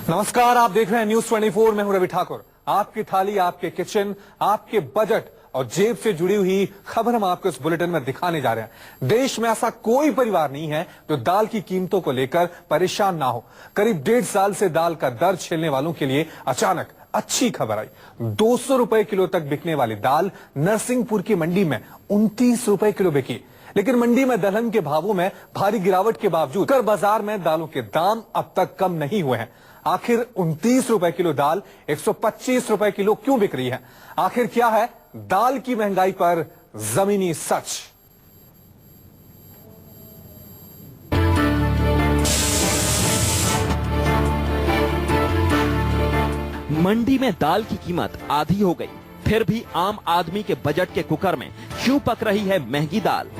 नमस्कार, आप देख रहे हैं न्यूज 24। मैं हूं रवि ठाकुर। आपकी थाली, आपके किचन, आपके बजट और जेब से जुड़ी हुई खबर हम आपको इस बुलेटिन में दिखाने जा रहे हैं। देश में ऐसा कोई परिवार नहीं है जो दाल की कीमतों को लेकर परेशान ना हो। करीब 1.5 साल से दाल का दर्द झेलने वालों के लिए अचानक अच्छी खबर आई। 200 रुपए किलो तक बिकने वाली दाल नरसिंहपुर की मंडी में 29 रुपए किलो बिकी। लेकिन मंडी में दलहन के भावों में भारी गिरावट के बावजूद कर बाजार में दालों के दाम अब तक कम नहीं हुए हैं। आखिर 29 रुपए किलो दाल 125 रुपए किलो क्यों बिक रही है? आखिर क्या है दाल की महंगाई पर जमीनी सच? मंडी में दाल की कीमत आधी हो गई, फिर भी आम आदमी के बजट के कुकर में क्यों पक रही है महंगी दाल?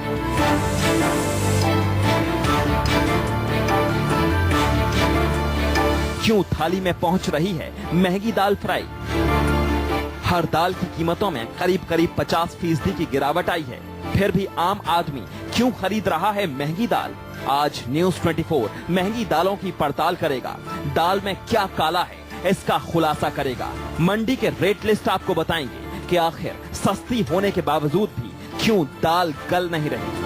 क्यों थाली में पहुंच रही है महंगी दाल फ्राई? हर दाल की कीमतों में करीब 50% की गिरावट आई है, फिर भी आम आदमी क्यों खरीद रहा है महंगी दाल? आज न्यूज 24 महंगी दालों की पड़ताल करेगा। दाल में क्या काला है, इसका खुलासा करेगा। मंडी के रेट लिस्ट आपको बताएंगे कि आखिर सस्ती होने के बावजूद भी क्यों दाल गल नहीं रही।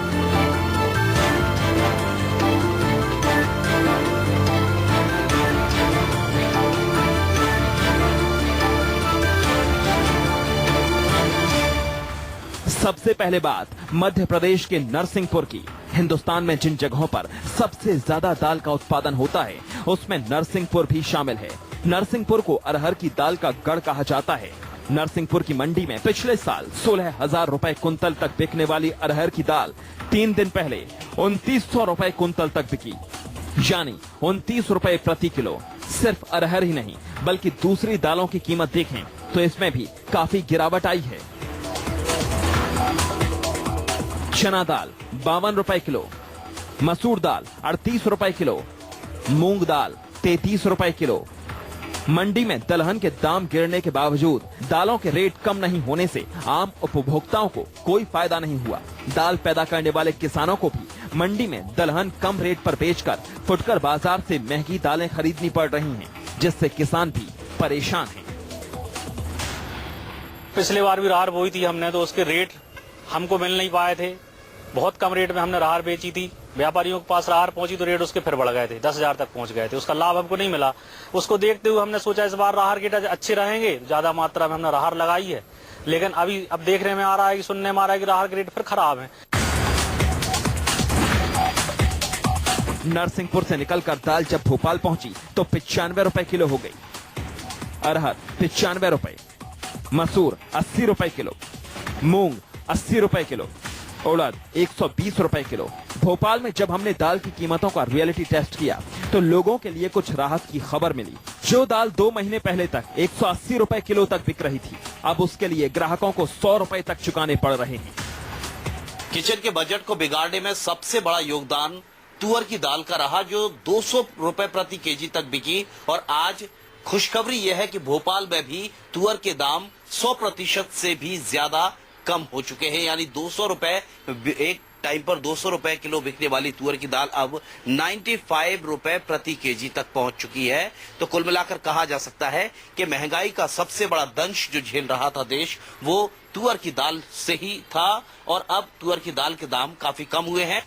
सबसे पहले बात मध्य प्रदेश के नरसिंहपुर की। हिंदुस्तान में जिन जगहों पर सबसे ज्यादा दाल का उत्पादन होता है, उसमें नरसिंहपुर भी शामिल है। नरसिंहपुर को अरहर की दाल का गढ़ कहा जाता है। नरसिंहपुर की मंडी में पिछले साल 16,000 रुपए कुंतल तक बिकने वाली अरहर की दाल 3 दिन पहले 2900 रुपए कुंतल तक बिकी, यानी 29 रुपए प्रति किलो। सिर्फ अरहर ही नहीं बल्कि दूसरी दालों की कीमत देखें तो इसमें भी काफी गिरावट आई है। चना दाल 52 रुपए किलो, मसूर दाल 38 रुपए किलो, मूंग दाल 33 रुपए किलो। मंडी में दलहन के दाम गिरने के बावजूद दालों के रेट कम नहीं होने से आम उपभोक्ताओं को कोई फायदा नहीं हुआ। दाल पैदा करने वाले किसानों को भी मंडी में दलहन कम रेट पर बेचकर फुटकर बाजार से महंगी दालें खरीदनी पड़ रही हैं, जिससे किसान भी परेशान हैं। पिछले बार भी राहर बोई थी हमने, तो उसके रेट हमको मिल नहीं पाए थे। बहुत कम रेट में हमने राहर बेची थी। व्यापारियों के पास राहर पहुंची तो रेट उसके फिर बढ़ गए थे, 10,000 तक पहुंच गए थे। उसका लाभ हमको नहीं मिला। उसको देखते हुए हमने सोचा इस बार राहर के अच्छे रहेंगे, ज्यादा मात्रा में हमने राहर लगाई है। लेकिन अब देखने में आ रहा है कि सुनने में आ रहा है कि राहर के रेट फिर खराब है। नरसिंहपुर से निकलकर दाल जब भोपाल पहुंची तो 95 रुपए किलो हो गई। अरहर 95 रुपए, मसूर 80 रुपए किलो, मूंग 80 रुपए किलो, उड़द 120 रुपए किलो। भोपाल में जब हमने दाल की कीमतों का रियलिटी टेस्ट किया तो लोगों के लिए कुछ राहत की खबर मिली। जो दाल 2 महीने पहले तक 180 रुपए किलो तक बिक रही थी, अब उसके लिए ग्राहकों को 100 रुपए तक चुकाने पड़ रहे हैं। किचन के बजट को बिगाड़ने में सबसे बड़ा योगदान तुअर की दाल का रहा, जो 200 रुपए प्रति केजी तक बिकी। और आज खुशखबरी यह है कि भोपाल में भी तुअर के दाम 100% से भी ज्यादा कम हो चुके हैं, यानी 200 रुपए एक टाइम पर 200 रुपए किलो बिकने वाली तुअर की दाल अब 95 रुपए प्रति केजी तक पहुंच चुकी है। तो कुल मिलाकर कहा जा सकता है कि महंगाई का सबसे बड़ा दंश जो झेल रहा था देश, वो तुअर की दाल से ही था। और अब तुअर की दाल के दाम काफी कम हुए हैं।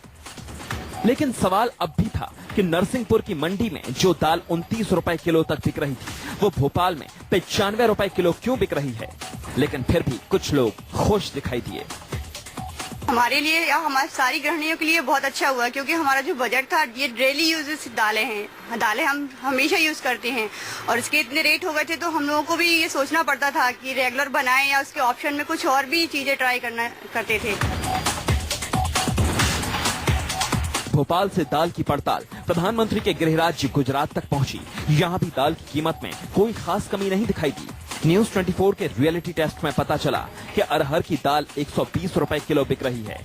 लेकिन सवाल अब भी था कि नरसिंहपुर की मंडी में जो दाल 29 रुपए किलो तक बिक रही थी, वो भोपाल में 95 रुपए किलो क्यों बिक रही है? लेकिन फिर भी कुछ लोग खुश दिखाई दिए। हमारे लिए या हमारी सारी गृहिणियों के लिए बहुत अच्छा हुआ, क्योंकि हमारा जो बजट था, ये डेली यूजेस दालें हैं, दालें हम हमेशा यूज करते हैं और इसके इतने रेट हो गए थे तो हम लोगों को भी ये सोचना पड़ता था कि रेगुलर बनाएं या उसके ऑप्शन में कुछ और भी चीजें ट्राई करते थे। भोपाल से दाल की पड़ताल प्रधानमंत्री के गृह राज्य गुजरात तक पहुंची। यहाँ भी दाल की कीमत में कोई खास कमी नहीं दिखाई दी। न्यूज 24 के रियलिटी टेस्ट में पता चला कि अरहर की दाल 120 रुपए किलो बिक रही है।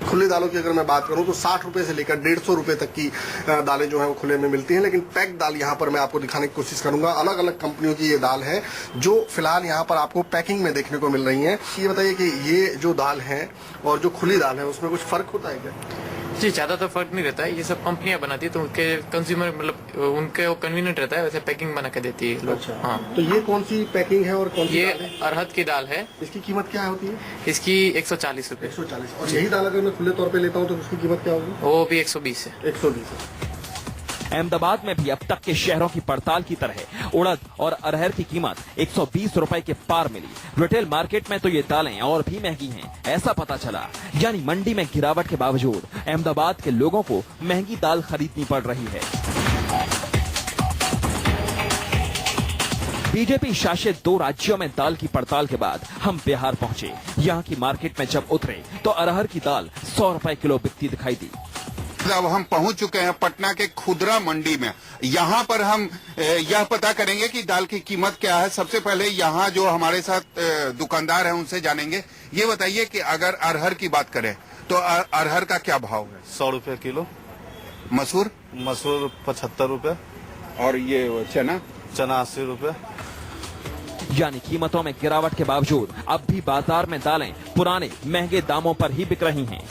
खुली दालों की अगर मैं बात करूं तो 60 रुपए से लेकर 150 रुपए तक की दालें जो है वो खुले में मिलती हैं। लेकिन पैक दाल यहाँ पर मैं आपको दिखाने की कोशिश करूंगा। अलग अलग कंपनियों की ये दाल है जो फिलहाल यहाँ पर आपको पैकिंग में देखने को मिल रही है। ये बताइए कि ये जो दाल है और जो खुली दाल है उसमें कुछ फर्क होता है क्या? जी ज्यादा तो फर्क नहीं रहता है, ये सब कंपनियां बनाती है तो उनके कंज्यूमर मतलब उनके वो कन्वीनियंट रहता है, वैसे पैकिंग बना के देती है लोग। अच्छा। हाँ, तो ये कौन सी पैकिंग है और कौन सी ये दाल है? अरहर की दाल है, इसकी कीमत क्या होती है? इसकी 140 रुपए, 140। और यही दाल अगर मैं खुले तौर पे लेता हूँ तो उसकी कीमत क्या होगी? वो भी 120 है। 120। अहमदाबाद में भी अब तक के शहरों की पड़ताल की तरह उड़द और अरहर की कीमत 120 रुपए के पार मिली। रिटेल मार्केट में तो ये दालें और भी महंगी हैं, ऐसा पता चला। यानी मंडी में गिरावट के बावजूद अहमदाबाद के लोगों को महंगी दाल खरीदनी पड़ रही है। बीजेपी शासित 2 राज्यों में दाल की पड़ताल के बाद हम बिहार पहुंचे। यहाँ की मार्केट में जब उतरे तो अरहर की दाल 100 रुपए किलो बिकती दिखाई दी। अब हम पहुंच चुके हैं पटना के खुदरा मंडी में। यहाँ पर हम यह पता करेंगे कि दाल की कीमत क्या है। सबसे पहले यहाँ जो हमारे साथ दुकानदार हैं उनसे जानेंगे। ये बताइए कि अगर अरहर की बात करें तो अरहर का क्या भाव है? 100 रुपए किलो। मसूर? मसूर 75 रुपए। और ये चना? चना 80 रुपए। यानी कीमतों में गिरावट के बावजूद अब भी बाजार में दालें पुराने महंगे दामों पर ही बिक रही हैं।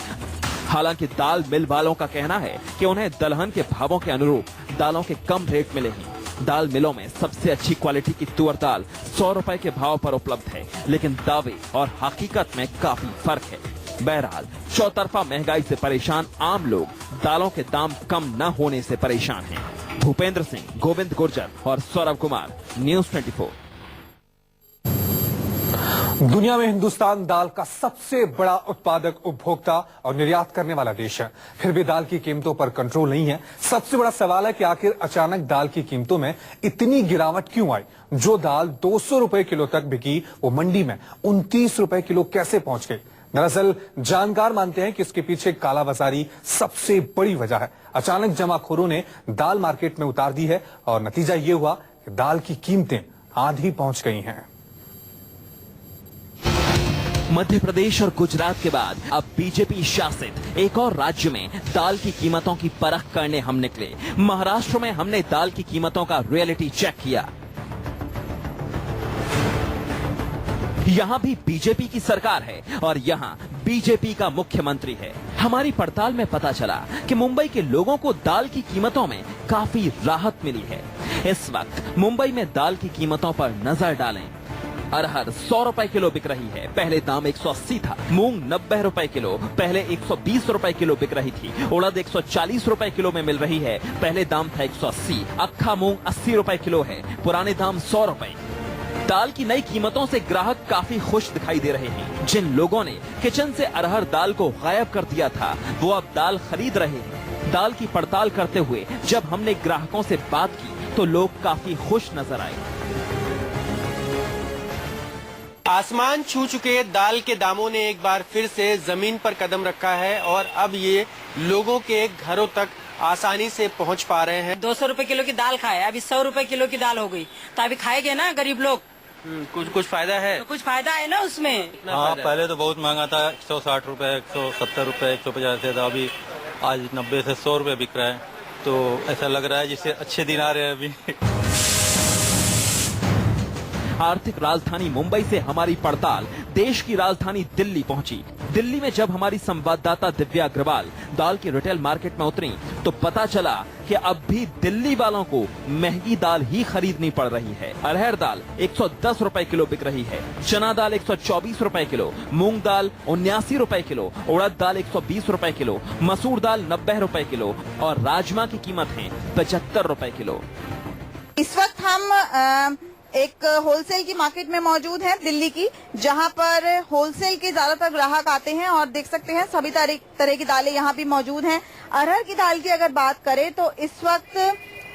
हालांकि दाल मिल वालों का कहना है कि उन्हें दलहन के भावों के अनुरूप दालों के कम रेट मिले हैं। दाल मिलों में सबसे अच्छी क्वालिटी की तुअर दाल 100 रुपए के भाव पर उपलब्ध है, लेकिन दावे और हकीकत में काफी फर्क है। बहरहाल चौतरफा महंगाई से परेशान आम लोग दालों के दाम कम न होने से परेशान हैं। भूपेंद्र सिंह, गोविंद गुर्जर और सौरभ कुमार, न्यूज 24। दुनिया में हिंदुस्तान दाल का सबसे बड़ा उत्पादक, उपभोक्ता और निर्यात करने वाला देश है। फिर भी दाल की कीमतों पर कंट्रोल नहीं है। सबसे बड़ा सवाल है कि आखिर अचानक दाल की कीमतों में इतनी गिरावट क्यों आई? जो दाल 200 रुपए किलो तक बिकी वो मंडी में 29 रुपए किलो कैसे पहुंच गई? दरअसल जानकार मानते हैं कि इसके पीछे कालाबाजारी सबसे बड़ी वजह है। अचानक जमाखोरों ने दाल मार्केट में उतार दी है और नतीजा ये हुआ कि दाल की कीमतें आधी पहुंच गई हैं। मध्य प्रदेश और गुजरात के बाद अब बीजेपी शासित एक और राज्य में दाल की कीमतों की परख करने हम निकले। महाराष्ट्र में हमने दाल की कीमतों का रियलिटी चेक किया। यहाँ भी बीजेपी की सरकार है और यहाँ बीजेपी का मुख्यमंत्री है। हमारी पड़ताल में पता चला कि मुंबई के लोगों को दाल की कीमतों में काफी राहत मिली है। इस वक्त मुंबई में दाल की कीमतों पर नजर डालें। अरहर 100 रुपए किलो बिक रही है, पहले दाम 180 था। मूंग 90 रुपए किलो, पहले 120 रुपए किलो बिक रही थी। उड़द 140 रुपए किलो में मिल रही है, पहले दाम था 180। अक्खा मूंग 80 रुपए किलो है, पुराने दाम 100 रुपए। दाल की नई कीमतों से ग्राहक काफी खुश दिखाई दे रहे हैं। जिन लोगों ने किचन से अरहर दाल को गायब कर दिया था वो अब दाल खरीद रहे हैं। दाल की पड़ताल करते हुए जब हमने ग्राहकों से बात की तो लोग काफी खुश नजर आए। आसमान छू चुके दाल के दामों ने एक बार फिर से जमीन पर कदम रखा है और अब ये लोगों के घरों तक आसानी से पहुंच पा रहे हैं। 200 रुपए किलो की दाल खाए, अभी 100 रुपए किलो की दाल हो गई, तो अभी खाएंगे ना गरीब लोग। कुछ फायदा है, तो कुछ फायदा है ना उसमें। हाँ, पहले तो बहुत महंगा था, 160 रुपए, 170 रुपए, 150 था। अभी आज 90 से 100 रुपए बिक रहा है, तो ऐसा लग रहा है जिससे अच्छे दिन आ रहे हैं अभी। आर्थिक राजधानी मुंबई से हमारी पड़ताल देश की राजधानी दिल्ली पहुंची। दिल्ली में जब हमारी संवाददाता दिव्या अग्रवाल दाल की रिटेल मार्केट में उतरी तो पता चला कि अब भी दिल्ली वालों को महंगी दाल ही खरीदनी पड़ रही है। अरहर दाल 110 रुपए किलो बिक रही है, चना दाल 124 रुपए किलो, मूंग दाल 79 रुपए किलो, उड़द दाल 120 रुपए किलो, मसूर दाल 90 रुपए किलो और राजमा की कीमत है 75 रुपए किलो। इस वक्त हम एक होलसेल की मार्केट में मौजूद हैं दिल्ली की, जहां पर होलसेल के ज्यादातर ग्राहक आते हैं और देख सकते हैं सभी तरह की दालें यहां भी मौजूद हैं। अरहर की दाल की अगर बात करें तो इस वक्त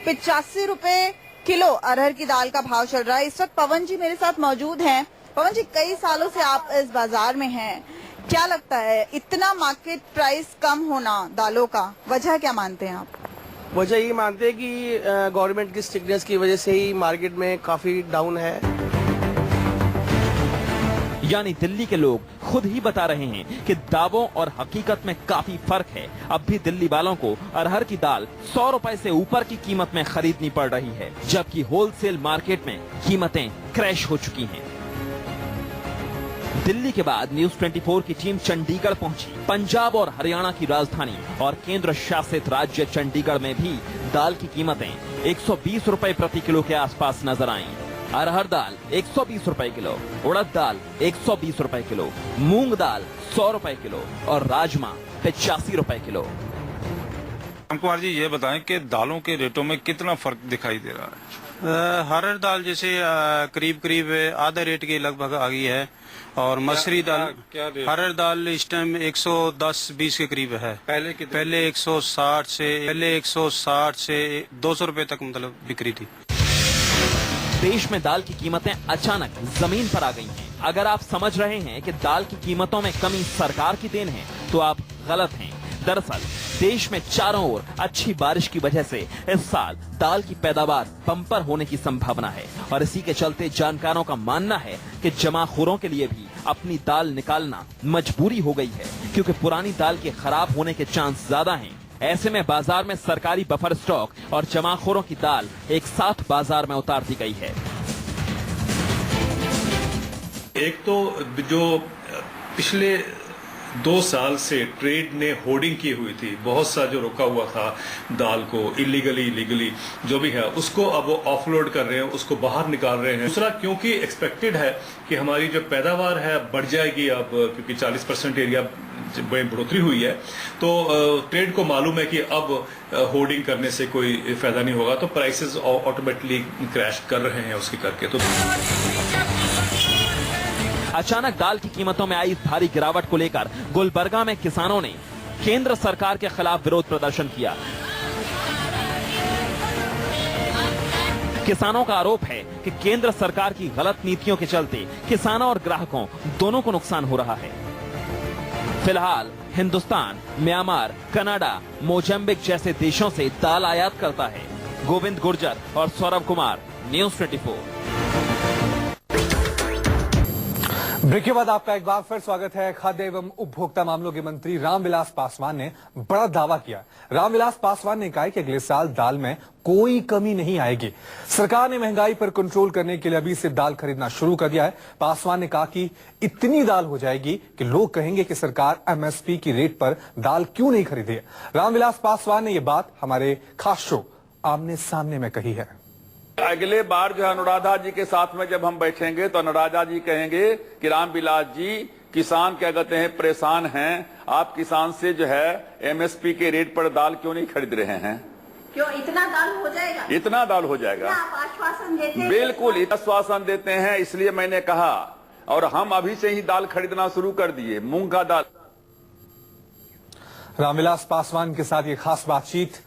85 रुपए किलो अरहर की दाल का भाव चल रहा है। इस वक्त पवन जी मेरे साथ मौजूद हैं। पवन जी, कई सालों से आप इस बाजार में हैं, क्या लगता है इतना मार्केट प्राइस कम होना दालों का वजह क्या मानते हैं आप? वजह ये मानते हैं कि गवर्नमेंट की स्ट्रिक्टनेस की वजह से ही मार्केट में काफी डाउन है। यानी दिल्ली के लोग खुद ही बता रहे हैं कि दावों और हकीकत में काफी फर्क है। अब भी दिल्ली वालों को अरहर की दाल 100 रुपए से ऊपर की कीमत में खरीदनी पड़ रही है, जबकि होलसेल मार्केट में कीमतें क्रैश हो चुकी हैं। दिल्ली के बाद न्यूज 24 की टीम चंडीगढ़ पहुंची। पंजाब और हरियाणा की राजधानी और केंद्र शासित राज्य चंडीगढ़ में भी दाल की कीमतें 120 रुपए प्रति किलो के आसपास नजर आईं। अरहर दाल 120 रुपए किलो, उड़द दाल 120 रुपए किलो, मूंग दाल 100 रुपए किलो और राजमा 85 रुपए किलो। राम कुमार जी, ये बताएं कि दालों के रेटों में कितना फर्क दिखाई दे रहा है? हरड़ दाल जैसे करीब करीब आधा रेट के लगभग आ गई है और मसूरी दाल, हरड़ दाल इस टाइम 110-20 के करीब है। पहले 160 से 200 रुपए तक मतलब बिक्री थी। देश में दाल की कीमतें अचानक जमीन पर आ गई हैं। अगर आप समझ रहे हैं कि दाल की कीमतों में कमी सरकार की देन है तो आप गलत हैं। दरअसल देश में चारों ओर अच्छी बारिश की वजह से इस साल दाल की पैदावार बम्पर होने की संभावना है और इसी के चलते जानकारों का मानना है कि जमाखोरों के लिए भी अपनी दाल निकालना मजबूरी हो गई है, क्योंकि पुरानी दाल के खराब होने के चांस ज्यादा हैं। ऐसे में बाजार में सरकारी बफर स्टॉक और जमाखोरों की दाल एक साथ बाजार में उतार दी गई है। एक तो जो पिछले 2 साल से ट्रेड ने होर्डिंग की हुई थी, बहुत सा जो रुका हुआ था दाल को इलीगली जो भी है, उसको अब वो ऑफलोड कर रहे हैं, उसको बाहर निकाल रहे हैं। दूसरा, क्योंकि एक्सपेक्टेड है कि हमारी जो पैदावार है बढ़ जाएगी अब, क्योंकि 40% एरिया में बढ़ोतरी हुई है, तो ट्रेड को मालूम है कि अब होर्डिंग करने से कोई फायदा नहीं होगा, तो प्राइसेस ऑटोमेटिकली क्रैश कर रहे हैं उसके करके। तो अचानक दाल की कीमतों में आई भारी गिरावट को लेकर गुलबर्गा में किसानों ने केंद्र सरकार के खिलाफ विरोध प्रदर्शन किया। किसानों का आरोप है कि केंद्र सरकार की गलत नीतियों के चलते किसानों और ग्राहकों दोनों को नुकसान हो रहा है। फिलहाल हिंदुस्तान म्यांमार, कनाडा, मोजम्बिक जैसे देशों से दाल आयात करता है। गोविंद गुर्जर और सौरभ कुमार, न्यूज 24। ब्रेक के बाद आपका एक बार फिर स्वागत है। खाद्य एवं उपभोक्ता मामलों के मंत्री रामविलास पासवान ने बड़ा दावा किया। रामविलास पासवान ने कहा कि अगले साल दाल में कोई कमी नहीं आएगी। सरकार ने महंगाई पर कंट्रोल करने के लिए अभी से दाल खरीदना शुरू कर दिया है। पासवान ने कहा कि इतनी दाल हो जाएगी कि लोग कहेंगे कि सरकार एमएसपी की रेट पर दाल क्यों नहीं खरीदी है। रामविलास पासवान ने यह बात हमारे खास शो आमने सामने में कही है। अगले बार जो है अनुराधा जी के साथ में जब हम बैठेंगे तो अनुराधा जी कहेंगे कि रामविलास जी, किसान क्या कहते हैं परेशान हैं, आप किसान से जो है एमएसपी के रेट पर दाल क्यों नहीं खरीद रहे हैं? क्यों इतना दाल हो जाएगा? इतना दाल हो जाएगा, आप आश्वासन देते हैं। बिल्कुल आश्वासन देते हैं, इसलिए मैंने कहा और हम अभी से ही दाल खरीदना शुरू कर दिए, मूंग का दाल। रामविलास पासवान के साथ ये खास बातचीत।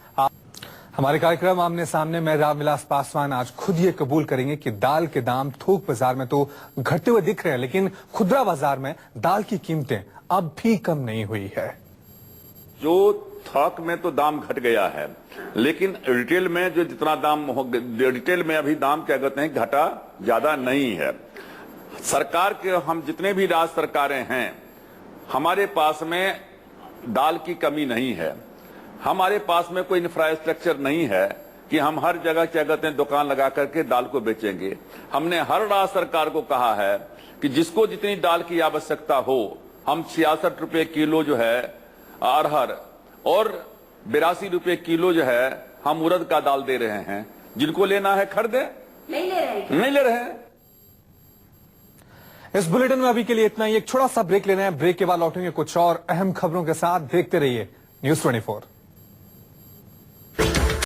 हमारे कार्यक्रम आमने सामने में रामविलास पासवान आज खुद ये कबूल करेंगे कि दाल के दाम थोक बाजार में तो घटते हुए दिख रहे हैं, लेकिन खुदरा बाजार में दाल की कीमतें अब भी कम नहीं हुई है। जो थोक में तो दाम घट गया है, लेकिन रिटेल में जो जितना दाम रिटेल में अभी दाम क्या कहते हैं घटा ज्यादा नहीं है। सरकार के हम जितने भी राज्य सरकारें हैं, हमारे पास में दाल की कमी नहीं है। हमारे पास में कोई इंफ्रास्ट्रक्चर नहीं है कि हम हर जगह क्या कहते हैं दुकान लगा करके दाल को बेचेंगे। हमने हर राज्य सरकार को कहा है कि जिसको जितनी दाल की आवश्यकता हो, हम 66 रुपए किलो जो है अरहर और 82 रुपए किलो जो है हम उड़द का दाल दे रहे हैं। जिनको लेना है खरीदे, नहीं ले रहे हैं। इस बुलेटिन में अभी के लिए इतना ही। एक छोटा सा ब्रेक लेना है, ब्रेक के बाद लौटेंगे कुछ और अहम खबरों के साथ। देखते रहिए न्यूज 24।